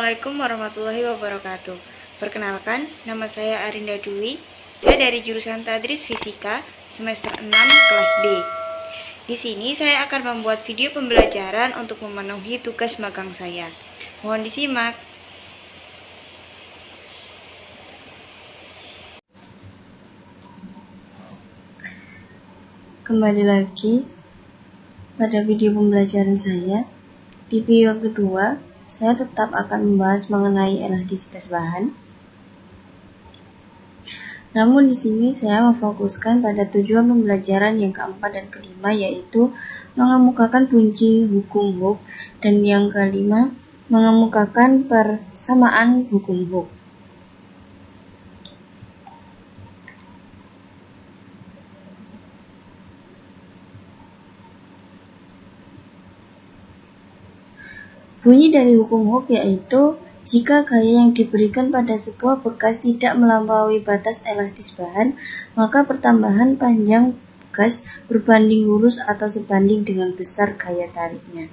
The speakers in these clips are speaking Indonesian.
Assalamualaikum warahmatullahi wabarakatuh. Perkenalkan, nama saya Arinda Dwi. Saya dari jurusan Tadris Fisika semester 6 kelas B. Di sini saya akan membuat video pembelajaran untuk memenuhi tugas magang saya. Mohon disimak. Kembali lagi pada video pembelajaran saya. Di video kedua, saya tetap akan membahas mengenai elastisitas bahan. Namun di sini saya memfokuskan pada tujuan pembelajaran yang keempat dan kelima, yaitu mengemukakan kunci hukum Hooke, dan yang kelima mengemukakan persamaan hukum Hooke. Bunyi dari hukum Hooke yaitu, jika gaya yang diberikan pada sebuah bekas tidak melampaui batas elastis bahan, maka pertambahan panjang bekas berbanding lurus atau sebanding dengan besar gaya tariknya.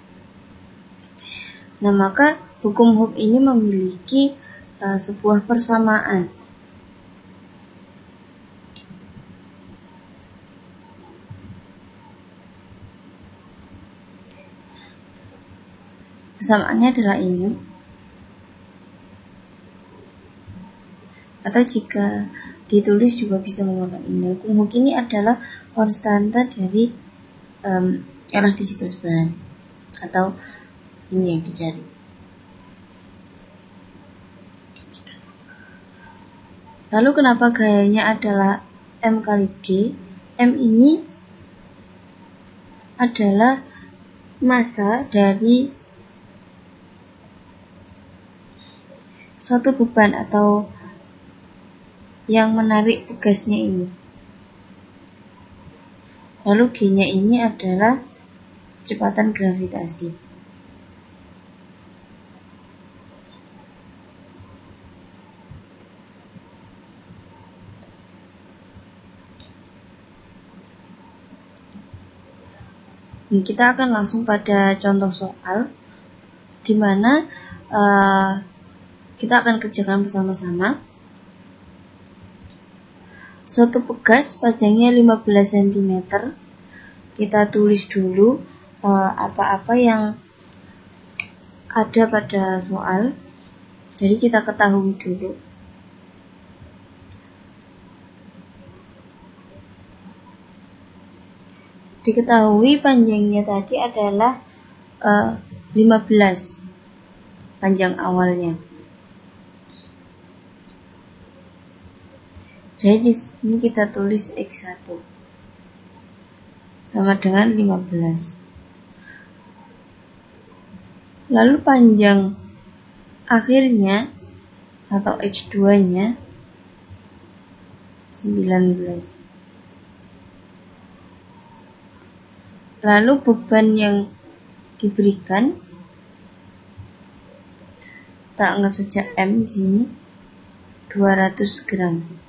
Nah, maka hukum Hooke ini memiliki sebuah persamaan. Persamaannya adalah ini, atau jika ditulis juga bisa menggunakan ini. Hukum Hooke ini adalah konstanta dari elastisitas bahan, atau ini yang dicari. Lalu kenapa gayanya adalah M kali G? M ini adalah massa dari suatu beban atau yang menarik tugasnya ini. Lalu G-nya ini adalah kecepatan gravitasi. Kita akan langsung pada contoh soal di mana kita akan kerjakan bersama-sama. Suatu bekas panjangnya 15 cm. Kita tulis dulu apa-apa yang ada pada soal. Jadi kita ketahui dulu. Diketahui panjangnya tadi adalah 15 panjang awalnya. Jadi di sini kita tulis X1 sama dengan 15. Lalu panjang akhirnya atau X2-nya 19. Lalu beban yang diberikan, kita anggap saja M di sini 200 gram.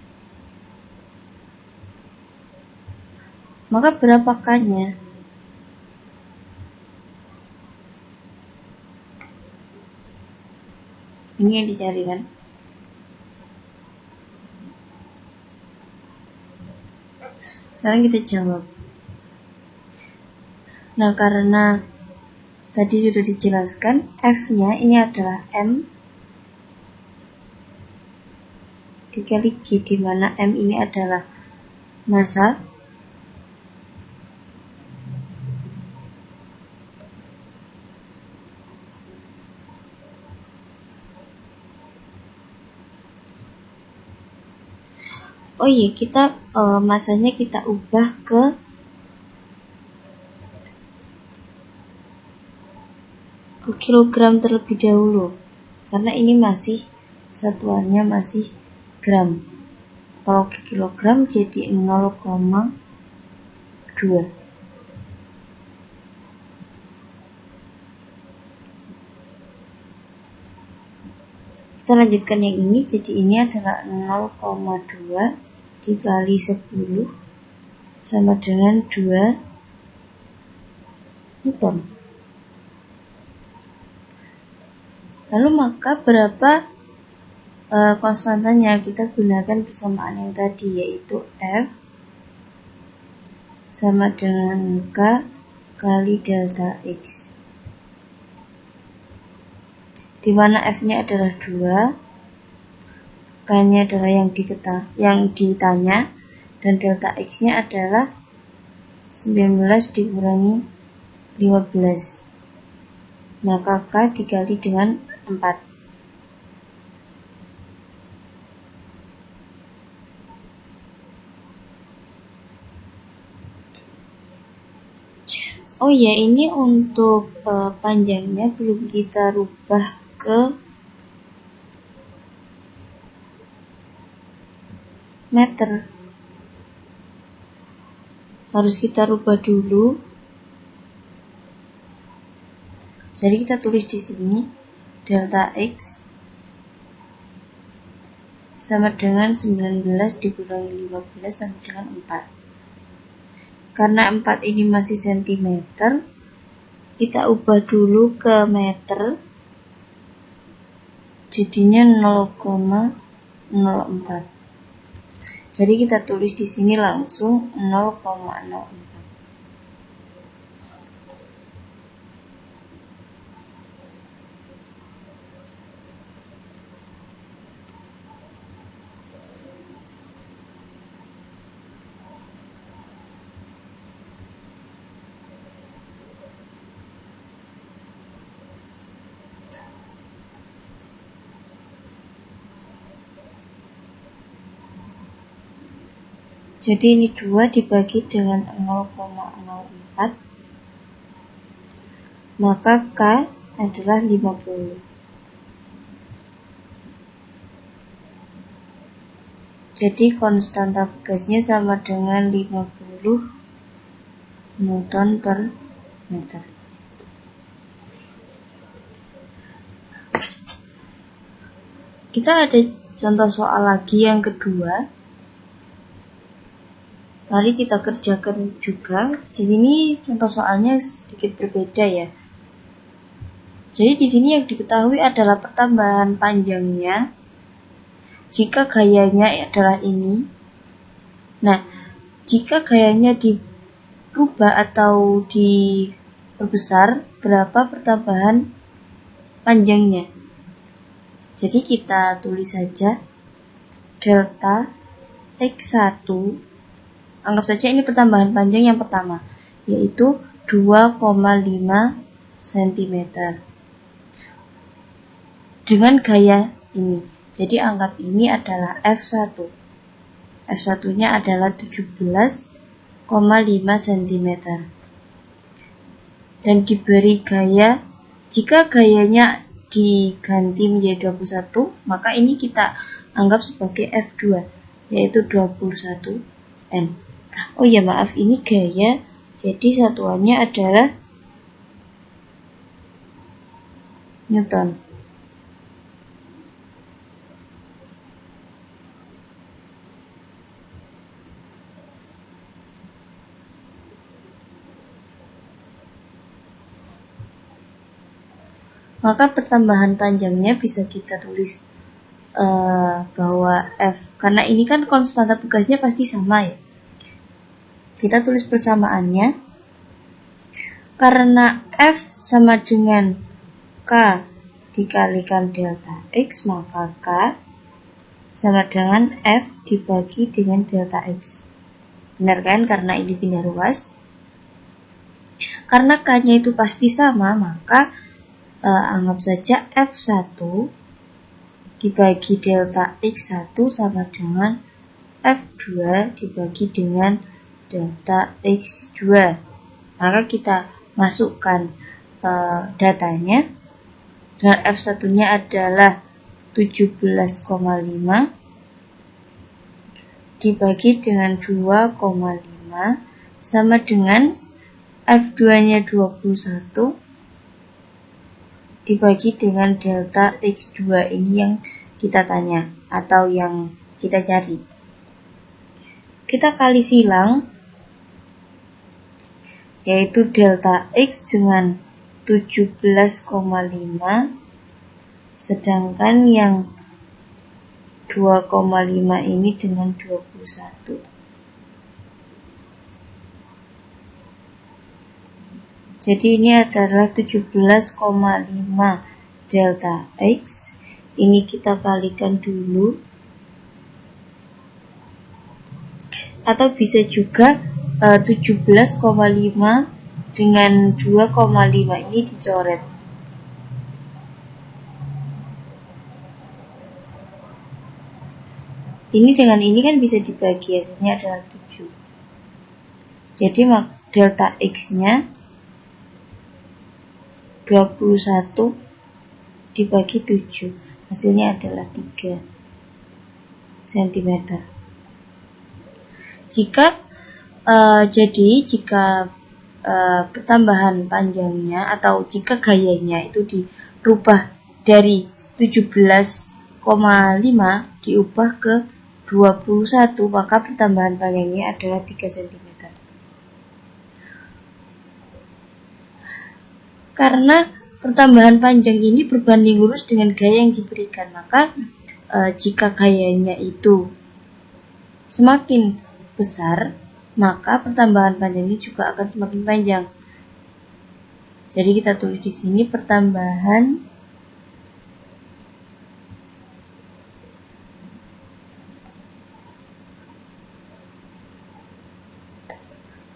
Maka berapa K-nya? Ini yang dicari kan? Sekarang kita jawab. Nah, karena tadi sudah dijelaskan, F-nya ini adalah M dikali G, di mana M ini adalah massa. Oh iya, kita masanya kita ubah ke kilogram terlebih dahulu, karena ini masih satuannya masih gram. Kalau ke kilogram jadi 0,2. Kita lanjutkan yang ini, jadi ini adalah 0,2 dikali 10 sama dengan 2 Newton. Lalu maka berapa konstantanya? Kita gunakan persamaan yang tadi, yaitu F sama dengan K kali delta X, di mana F-nya adalah 2, K-nya adalah yang ditanya, dan delta X-nya adalah 19 dikurangi 15. Maka K dikali dengan 4. Oh ya, ini untuk panjangnya belum kita rubah ke meter. Harus kita rubah dulu. Jadi kita tulis di sini delta X sama dengan 19 dikurangi 15 sama dengan 4. Karena 4 ini masih sentimeter, kita ubah dulu ke meter, jadinya 0,04. Jadi kita tulis di sini langsung 0,04. Jadi ini 2 dibagi dengan 0,04, maka K adalah 50. Jadi konstanta gasnya sama dengan 50 Newton per meter. Kita ada contoh soal lagi yang kedua. Mari kita kerjakan juga. Di sini contoh soalnya sedikit berbeda ya. Jadi di sini yang diketahui adalah pertambahan panjangnya jika gayanya adalah ini. Nah, jika gayanya dirubah atau diperbesar, berapa pertambahan panjangnya? Jadi kita tulis saja delta X1. Anggap saja ini pertambahan panjang yang pertama, yaitu 2,5 cm. Dengan gaya ini. Jadi anggap ini adalah F1. F1-nya adalah 17,5 cm. Dan diberi gaya, jika gayanya diganti menjadi 21, maka ini kita anggap sebagai F2, yaitu 21 N. Oh ya, maaf, ini gaya, jadi satuannya adalah Newton. Maka pertambahan panjangnya bisa kita tulis bahwa F, karena ini kan konstanta tugasnya pasti sama ya. Kita tulis persamaannya. Karena F sama dengan K dikalikan delta X, maka K sama dengan F dibagi dengan delta X. Benar kan? Karena ini bina ruas. Karena K-nya itu pasti sama, maka anggap saja F1 dibagi delta X1 sama dengan F2 dibagi dengan delta X2. Maka kita masukkan datanya. Dan F1-nya adalah 17,5 dibagi dengan 2,5 sama dengan F2-nya 21 dibagi dengan delta X2. Ini yang kita tanya atau yang kita cari. Kita kali silang, yaitu delta X dengan 17,5 sedangkan yang 2,5 ini dengan 21. Jadi ini adalah 17,5 delta X. Ini kita kalikan dulu. Atau bisa juga 17,5 dengan 2,5 ini dicoret. Ini dengan ini kan bisa dibagi, hasilnya adalah 7. Jadi delta X-nya 21 dibagi 7, hasilnya adalah 3 cm. Jika pertambahan panjangnya atau jika gayanya itu dirubah dari 17,5 diubah ke 21, maka pertambahan panjangnya adalah 3 cm. Karena pertambahan panjang ini berbanding lurus dengan gaya yang diberikan, maka jika gayanya itu semakin besar, maka pertambahan panjang ini juga akan semakin panjang. Jadi kita tulis di sini pertambahan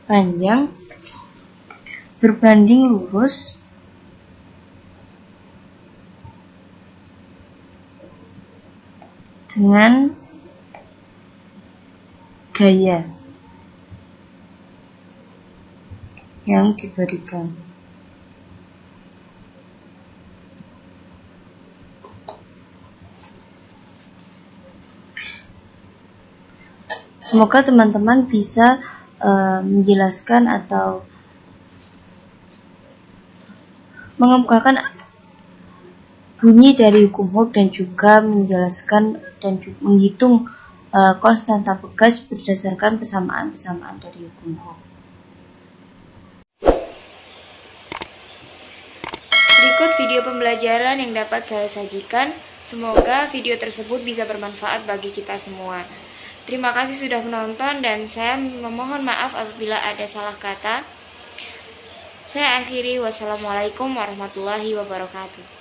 panjang berbanding lurus dengan gaya yang diberikan. Semoga teman-teman bisa menjelaskan atau mengemukakan bunyi dari hukum Hooke dan juga menjelaskan dan menghitung konstanta bekas berdasarkan persamaan-persamaan dari hukum Hooke. Berikut video pembelajaran yang dapat saya sajikan. Semoga video tersebut bisa bermanfaat bagi kita semua. Terima kasih sudah menonton dan saya memohon maaf apabila ada salah kata. Saya akhiri, wassalamualaikum warahmatullahi wabarakatuh.